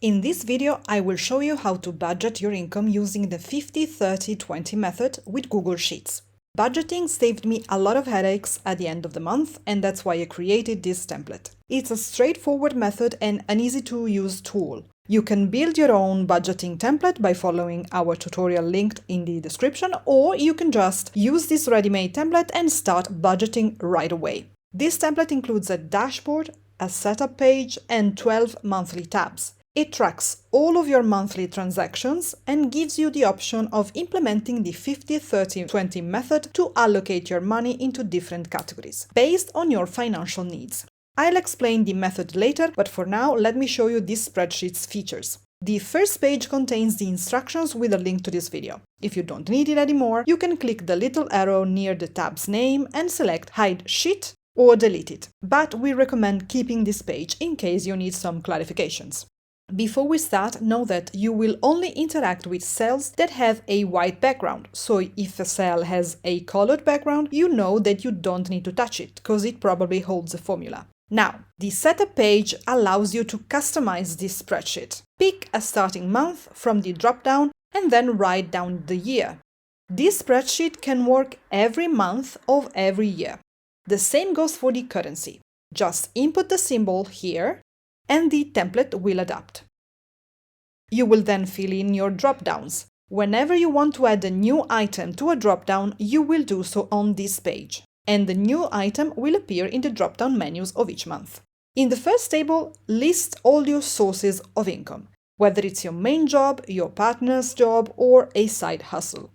In this video, I will show you how to budget your income using the 50-30-20 method with Google Sheets. Budgeting saved me a lot of headaches at the end of the month, and that's why I created this template. It's a straightforward method and an easy-to-use tool. You can build your own budgeting template by following our tutorial linked in the description, or you can just use this ready-made template and start budgeting right away. This template includes a dashboard, a setup page, and 12 monthly tabs. It tracks all of your monthly transactions and gives you the option of implementing the 50-30-20 method to allocate your money into different categories, based on your financial needs. I'll explain the method later, but for now, let me show you this spreadsheet's features. The first page contains the instructions with a link to this video. If you don't need it anymore, you can click the little arrow near the tab's name and select Hide Sheet or delete it. But we recommend keeping this page in case you need some clarifications. Before we start, know that you will only interact with cells that have a white background. So if a cell has a colored background, you know that you don't need to touch it, because it probably holds a formula. Now, the setup page allows you to customize this spreadsheet. Pick a starting month from the drop-down and then write down the year. This spreadsheet can work every month of every year. The same goes for the currency. Just input the symbol here and the template will adapt. You will then fill in your drop-downs. Whenever you want to add a new item to a drop-down, you will do so on this page, and the new item will appear in the drop-down menus of each month. In the first table, list all your sources of income, whether it's your main job, your partner's job, or a side hustle.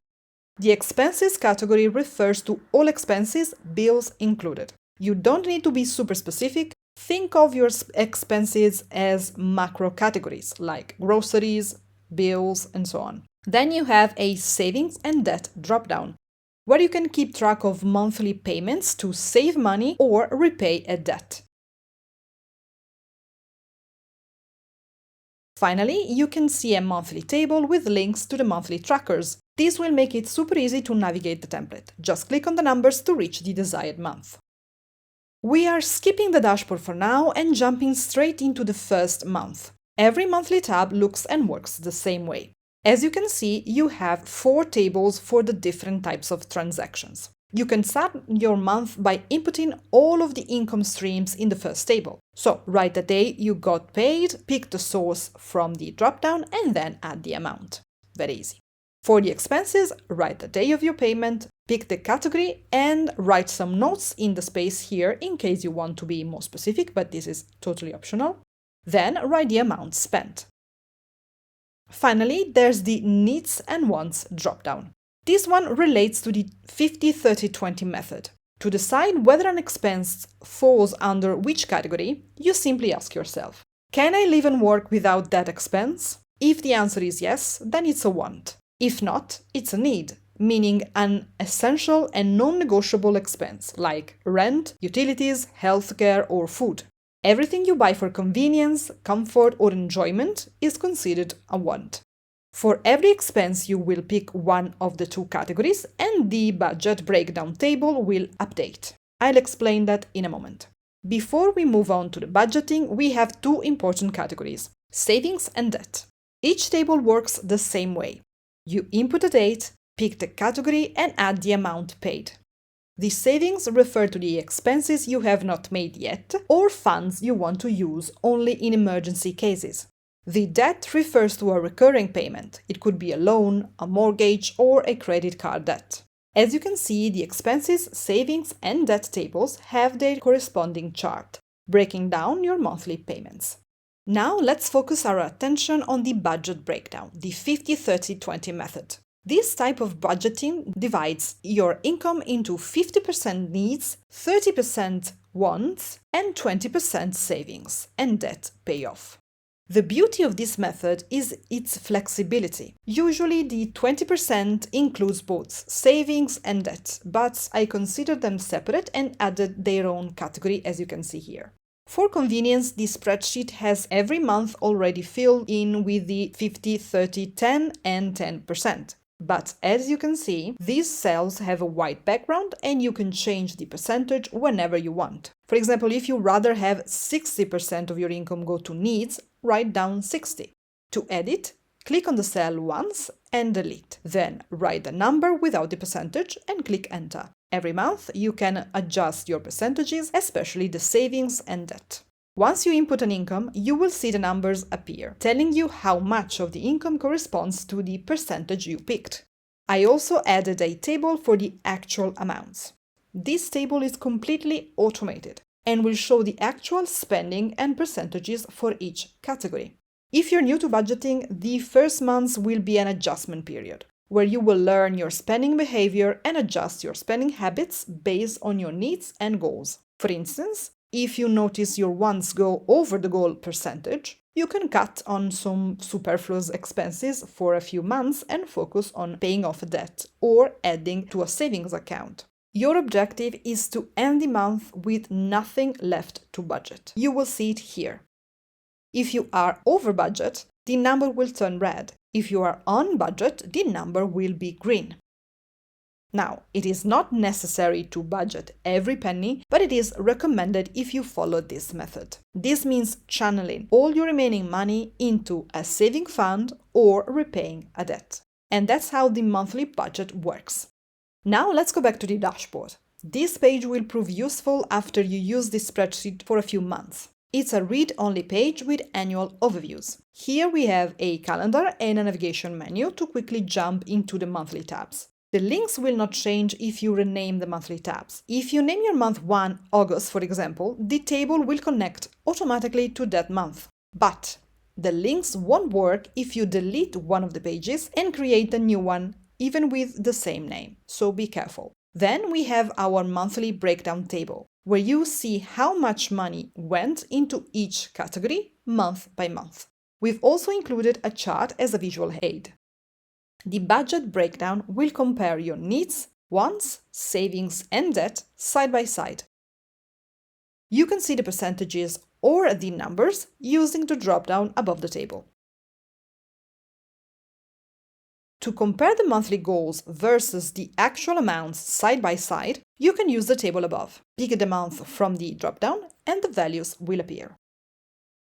The expenses category refers to all expenses, bills included. You don't need to be super specific. Think of your expenses as macro categories like groceries, bills, and so on. Then you have a savings and debt drop-down, where you can keep track of monthly payments to save money or repay a debt. Finally, you can see a monthly table with links to the monthly trackers. This will make it super easy to navigate the template. Just click on the numbers to reach the desired month. We are skipping the dashboard for now and jumping straight into the first month. Every monthly tab looks and works the same way. As you can see, you have 4 tables for the different types of transactions. You can start your month by inputting all of the income streams in the first table. So, write the day you got paid, pick the source from the dropdown, and then add the amount. Very easy. For the expenses, write the day of your payment, pick the category, and write some notes in the space here in case you want to be more specific, but this is totally optional. Then write the amount spent. Finally, there's the needs and wants dropdown. This one relates to the 50-30-20 method. To decide whether an expense falls under which category, you simply ask yourself, can I live and work without that expense? If the answer is yes, then it's a want. If not, it's a need, meaning an essential and non-negotiable expense like rent, utilities, healthcare, or food. Everything you buy for convenience, comfort, or enjoyment is considered a want. For every expense, you will pick one of the 2 categories and the budget breakdown table will update. I'll explain that in a moment. Before we move on to the budgeting, we have 2 important categories, savings and debt. Each table works the same way. You input a date, pick the category, and add the amount paid. The savings refer to the expenses you have not made yet or funds you want to use only in emergency cases. The debt refers to a recurring payment. It could be a loan, a mortgage, or a credit card debt. As you can see, the expenses, savings, and debt tables have their corresponding chart, breaking down your monthly payments. Now let's focus our attention on the budget breakdown, the 50-30-20 method. This type of budgeting divides your income into 50% needs, 30% wants, and 20% savings and debt payoff. The beauty of this method is its flexibility. Usually the 20% includes both savings and debt, but I consider them separate and added their own category, as you can see here. For convenience, this spreadsheet has every month already filled in with the 50, 30, 10 and 10%. But as you can see, these cells have a white background and you can change the percentage whenever you want. For example, if you rather have 60% of your income go to needs write down 60. To edit, click on the cell once and delete. Then write the number without the percentage and click Enter. Every month, you can adjust your percentages, especially the savings and debt. Once you input an income, you will see the numbers appear, telling you how much of the income corresponds to the percentage you picked. I also added a table for the actual amounts. This table is completely automated and will show the actual spending and percentages for each category. If you're new to budgeting, the first months will be an adjustment period, where you will learn your spending behavior and adjust your spending habits based on your needs and goals. For instance, if you notice your wants go over the goal percentage, you can cut on some superfluous expenses for a few months and focus on paying off a debt or adding to a savings account. Your objective is to end the month with nothing left to budget. You will see it here. If you are over budget, the number will turn red. If you are on budget, the number will be green. Now, it is not necessary to budget every penny, but it is recommended if you follow this method. This means channeling all your remaining money into a saving fund or repaying a debt. And that's how the monthly budget works. Now let's go back to the dashboard. This page will prove useful after you use this spreadsheet for a few months. It's a read-only page with annual overviews. Here we have a calendar and a navigation menu to quickly jump into the monthly tabs. The links will not change if you rename the monthly tabs. If you name your month 1 August, for example, the table will connect automatically to that month. But the links won't work if you delete one of the pages and create a new one, even with the same name. So be careful. Then we have our monthly breakdown table, where you see how much money went into each category month by month. We've also included a chart as a visual aid. The budget breakdown will compare your needs, wants, savings, and debt side by side. You can see the percentages or the numbers using the drop-down above the table. To compare the monthly goals versus the actual amounts side by side, you can use the table above. Pick the month from the drop-down and the values will appear.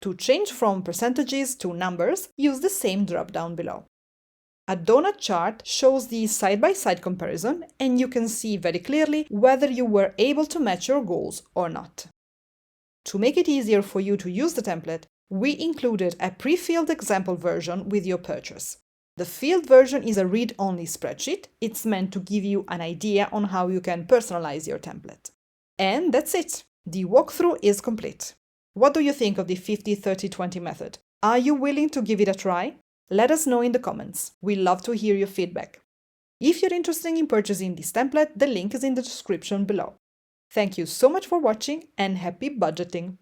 To change from percentages to numbers, use the same drop-down below. A donut chart shows the side-by-side comparison, and you can see very clearly whether you were able to match your goals or not. To make it easier for you to use the template, we included a pre-filled example version with your purchase. The filled version is a read-only spreadsheet. It's meant to give you an idea on how you can personalize your template. And that's it. The walkthrough is complete. What do you think of the 50-30-20 method? Are you willing to give it a try? Let us know in the comments. We love to hear your feedback. If you're interested in purchasing this template, the link is in the description below. Thank you so much for watching and happy budgeting!